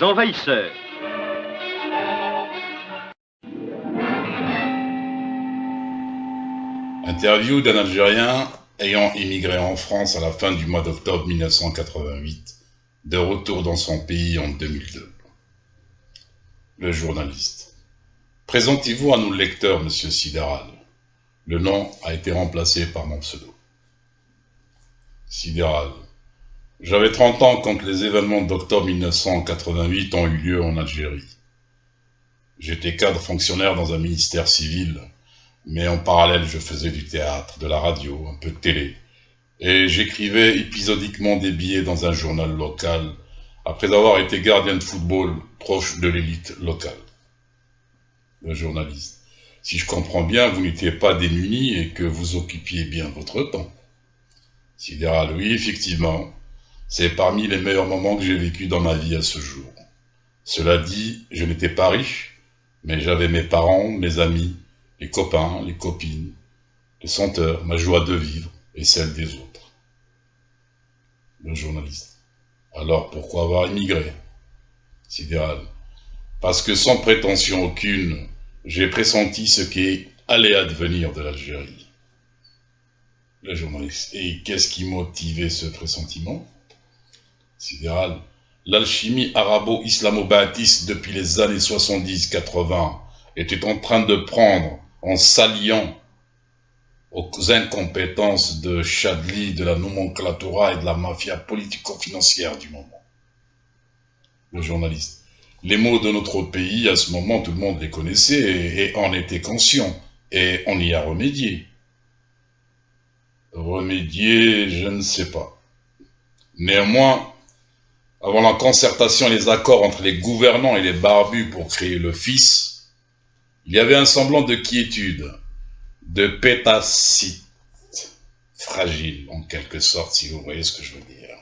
les envahisseurs. Interview d'un Algérien ayant immigré en France à la fin du mois d'octobre 1988, de retour dans son pays en 2002. Le journaliste. Présentez-vous à nos lecteurs, monsieur Sidéral. Le nom a été remplacé par mon pseudo. Sidéral. J'avais 30 ans quand les événements d'octobre 1988 ont eu lieu en Algérie. J'étais cadre fonctionnaire dans un ministère civil, mais en parallèle je faisais du théâtre, de la radio, un peu de télé, et j'écrivais épisodiquement des billets dans un journal local, après avoir été gardien de football proche de l'élite locale. Le journaliste. Si je comprends bien, vous n'étiez pas démuni et que vous occupiez bien votre temps. Sidéral, oui, effectivement. C'est parmi les meilleurs moments que j'ai vécu dans ma vie à ce jour. Cela dit, je n'étais pas riche, mais j'avais mes parents, mes amis, les copains, les copines, les senteurs, ma joie de vivre et celle des autres. Le journaliste. Alors pourquoi avoir immigré? Sidéral. Parce que sans prétention aucune, j'ai pressenti ce qui allait advenir de l'Algérie. Le journaliste. Et qu'est-ce qui motivait ce pressentiment? Sidéral. L'alchimie arabo-islamo-baptiste depuis les années 70-80 était en train de prendre, en s'alliant aux incompétences de Chadli, de la nomenclatura et de la mafia politico-financière du moment. Le journaliste. Les mots de notre pays, à ce moment, tout le monde les connaissait et en était conscient, et on y a remédié. Remédier, je ne sais pas. Néanmoins, avant la concertation et les accords entre les gouvernants et les barbus pour créer le fils, il y avait un semblant de quiétude, de pétacite fragile, en quelque sorte, si vous voyez ce que je veux dire.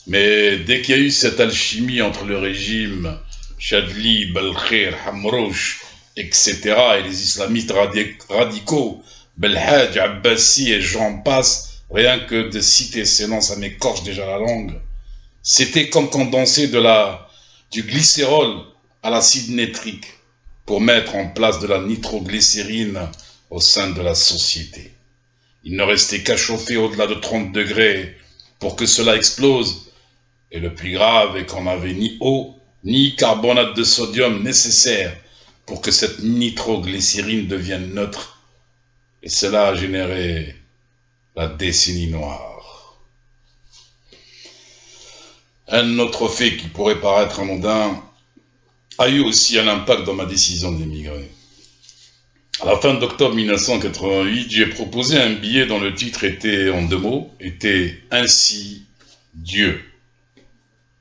Mais dès qu'il y a eu cette alchimie entre le régime Chadli, Belkhir, Hamrouch, etc., et les islamistes radicaux, Belhadj, Abbasi et j'en passe, rien que de citer ces noms, ça m'écorche déjà la langue. C'était comme quand on dansait du glycérol à l'acide nitrique pour mettre en place de la nitroglycérine au sein de la société. Il ne restait qu'à chauffer au-delà de 30 degrés pour que cela explose. Et le plus grave est qu'on n'avait ni eau, ni carbonate de sodium nécessaire pour que cette nitroglycérine devienne neutre. Et cela a généré la décennie noire. Un autre fait qui pourrait paraître anodin a eu aussi un impact dans ma décision d'émigrer. À la fin d'octobre 1988, j'ai proposé un billet dont le titre était, en 2 mots, était « Ainsi Dieu »,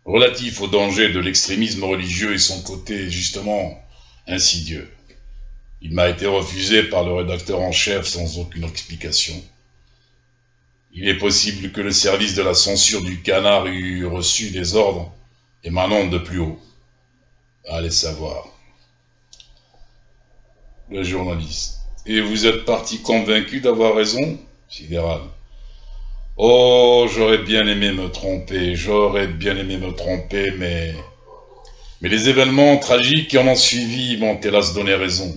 relatif au danger de l'extrémisme religieux et son côté, justement, insidieux. Il m'a été refusé par le rédacteur en chef sans aucune explication. Il est possible que le service de la censure du Canard eût reçu des ordres émanant de plus haut. Allez savoir. Le journaliste. Et vous êtes parti convaincu d'avoir raison? Sidéral. Oh, j'aurais bien aimé me tromper, mais les événements tragiques qui en ont suivi m'ont hélas donné raison.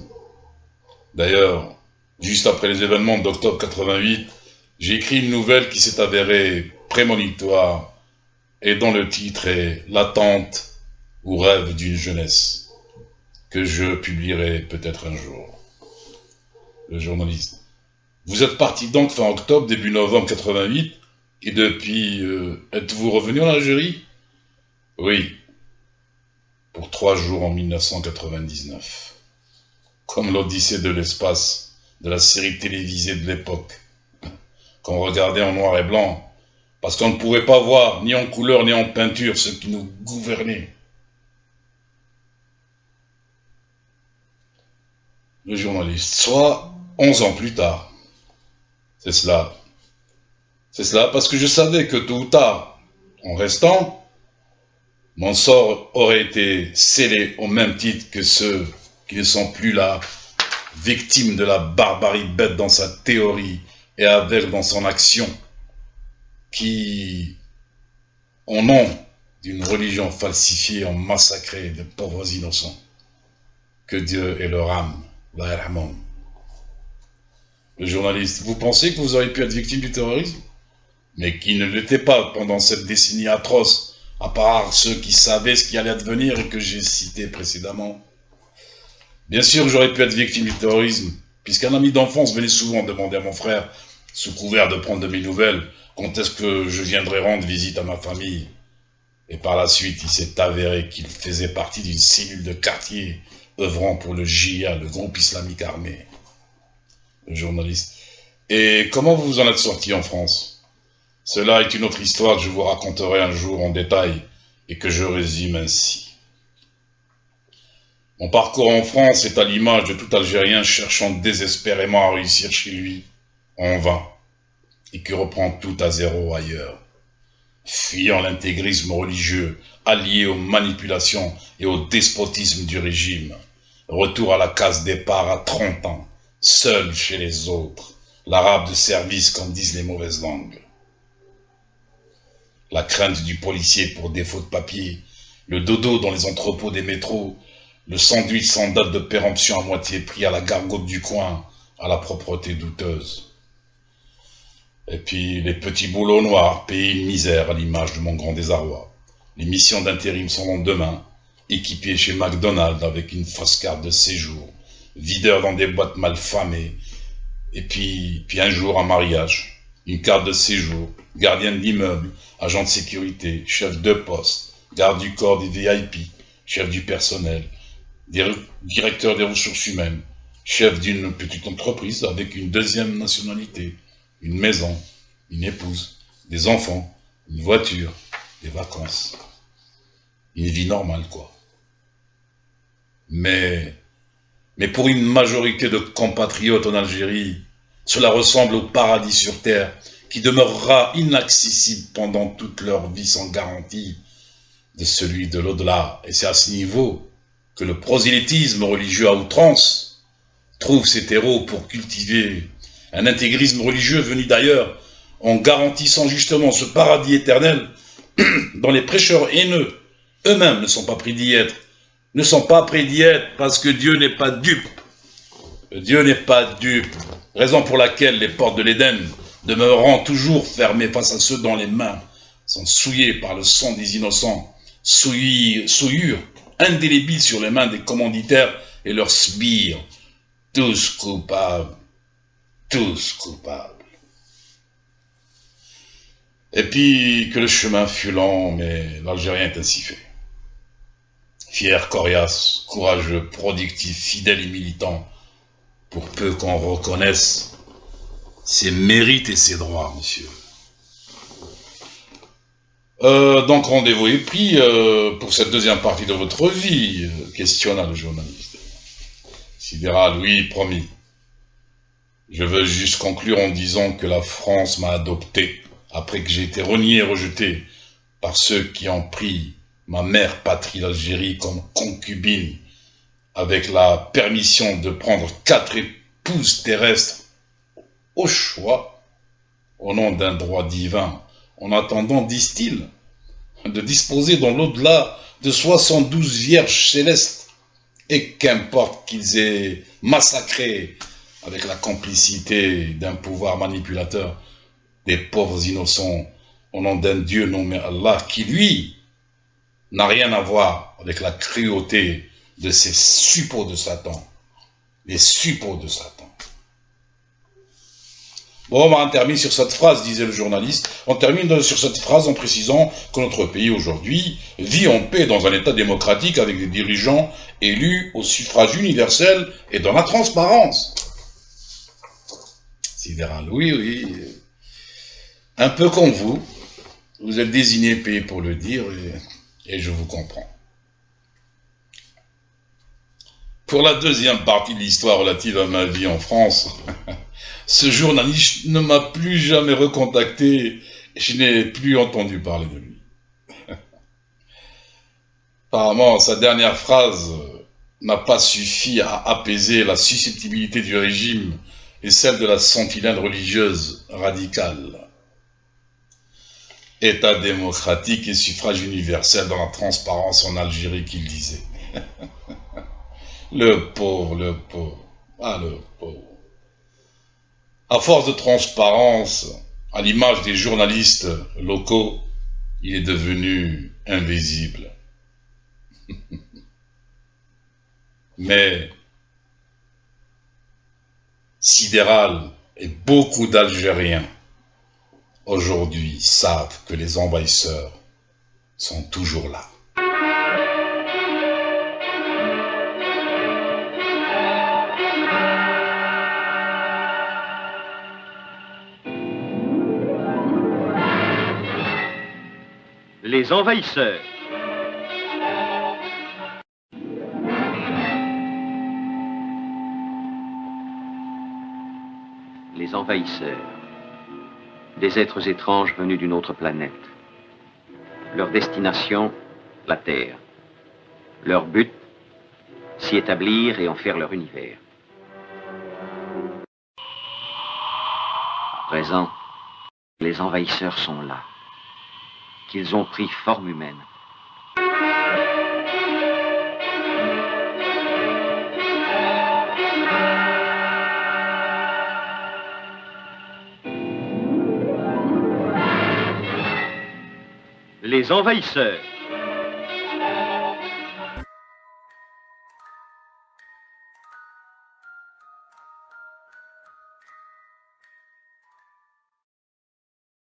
D'ailleurs, juste après les événements d'octobre 88, j'ai écrit une nouvelle qui s'est avérée prémonitoire et dont le titre est « L'attente ou rêve d'une jeunesse » que je publierai peut-être un jour. Le journaliste. Vous êtes parti donc fin octobre, début novembre 88, et depuis, êtes-vous revenu en Algérie? Oui, pour 3 jours en 1999. Comme l'Odyssée de l'espace de la série télévisée de l'époque, qu'on regardait en noir et blanc, parce qu'on ne pouvait pas voir, ni en couleur ni en peinture, ce qui nous gouvernait. Le journaliste, soit 11 ans plus tard. C'est cela. C'est cela parce que je savais que tôt ou tard, en restant, mon sort aurait été scellé au même titre que ceux qui ne sont plus là, victimes de la barbarie bête dans sa théorie et aveugle dans son action, qui en ont d'une religion falsifiée ont massacré de pauvres innocents. Que Dieu ait leur âme. Le journaliste, vous pensez que vous auriez pu être victime du terrorisme? Mais qui ne l'était pas pendant cette décennie atroce, à part ceux qui savaient ce qui allait advenir et que j'ai cité précédemment. Bien sûr, j'aurais pu être victime du terrorisme, puisqu'un ami d'enfance venait souvent demander à mon frère, sous couvert de prendre de mes nouvelles, quand est-ce que je viendrais rendre visite à ma famille. Et par la suite, il s'est avéré qu'il faisait partie d'une cellule de quartier œuvrant pour le JIA, le groupe islamique armé. Le journaliste. Et comment vous vous en êtes sorti en France? Cela est une autre histoire que je vous raconterai un jour en détail et que je résume ainsi. Mon parcours en France est à l'image de tout Algérien cherchant désespérément à réussir chez lui, en vain, et qui reprend tout à zéro ailleurs. Fuyant l'intégrisme religieux, allié aux manipulations et au despotisme du régime. Retour à la case départ à 30 ans, seul chez les autres, l'arabe de service comme disent les mauvaises langues. La crainte du policier pour défaut de papier, le dodo dans les entrepôts des métros, le sandwich sans date de péremption à moitié pris à la gargote du coin, à la propreté douteuse. Et puis les petits boulots noirs, payés une misère à l'image de mon grand désarroi. Les missions d'intérim sans lendemain, équipées chez McDonald's avec une fausse carte de séjour, videur dans des boîtes mal famées, et puis un jour un mariage, une carte de séjour, gardien de l'immeuble, agent de sécurité, chef de poste, garde du corps des VIP, chef du personnel, directeur des ressources humaines, chef d'une petite entreprise avec une deuxième nationalité, une maison, une épouse, des enfants, une voiture, des vacances. Une vie normale, quoi. Mais pour une majorité de compatriotes en Algérie, cela ressemble au paradis sur terre qui demeurera inaccessible pendant toute leur vie sans garantie de celui de l'au-delà. Et c'est à ce niveau que le prosélytisme religieux à outrance trouve ses terreaux pour cultiver un intégrisme religieux venu d'ailleurs en garantissant justement ce paradis éternel dont les prêcheurs haineux eux-mêmes ne sont pas prêts d'y être. Ne sont pas prêts d'y être parce que Dieu n'est pas dupe. Dieu n'est pas dupe, raison pour laquelle les portes de l'Éden demeureront toujours fermées face à ceux dont les mains sont souillées par le sang des innocents, souillure indélébile sur les mains des commanditaires et leurs sbires, tous coupables. Tous coupables. Et puis que le chemin fut lent, mais l'Algérien est ainsi fait. Fier, coriace, courageux, productif, fidèle et militant, pour peu qu'on reconnaisse ses mérites et ses droits, monsieur. Donc rendez-vous est pris pour cette deuxième partie de votre vie, questionna le journaliste. Sidéral, oui, promis. Je veux juste conclure en disant que la France m'a adopté après que j'ai été renié et rejeté par ceux qui ont pris ma mère patrie l'Algérie comme concubine avec la permission de prendre 4 épouses terrestres au choix au nom d'un droit divin en attendant, disent-ils, de disposer dans l'au-delà de 72 vierges célestes et qu'importe qu'ils aient massacré avec la complicité d'un pouvoir manipulateur, des pauvres innocents, au nom d'un Dieu nommé Allah, qui lui n'a rien à voir avec la cruauté de ces suppôts de Satan, les suppôts de Satan. Bon, on termine sur cette phrase, disait le journaliste, on termine sur cette phrase en précisant que notre pays aujourd'hui vit en paix dans un État démocratique avec des dirigeants élus au suffrage universel et dans la transparence. Sidéral, oui, un peu comme vous êtes désigné payé pour le dire, et je vous comprends. Pour la deuxième partie de l'histoire relative à ma vie en France, ce journaliste ne m'a plus jamais recontacté, et je n'ai plus entendu parler de lui. Apparemment, sa dernière phrase n'a pas suffi à apaiser la susceptibilité du régime et celle de la sentinelle religieuse radicale. État démocratique et suffrage universel dans la transparence en Algérie qu'il disait. Le pauvre, le pauvre. Ah, le pauvre. À force de transparence, à l'image des journalistes locaux, il est devenu invisible. Mais Sidéral et beaucoup d'Algériens aujourd'hui savent que les envahisseurs sont toujours là. Les envahisseurs. Les envahisseurs. Des êtres étranges venus d'une autre planète. Leur destination, la Terre. Leur but, s'y établir et en faire leur univers. À présent, les envahisseurs sont là. Qu'ils ont pris forme humaine. Les envahisseurs.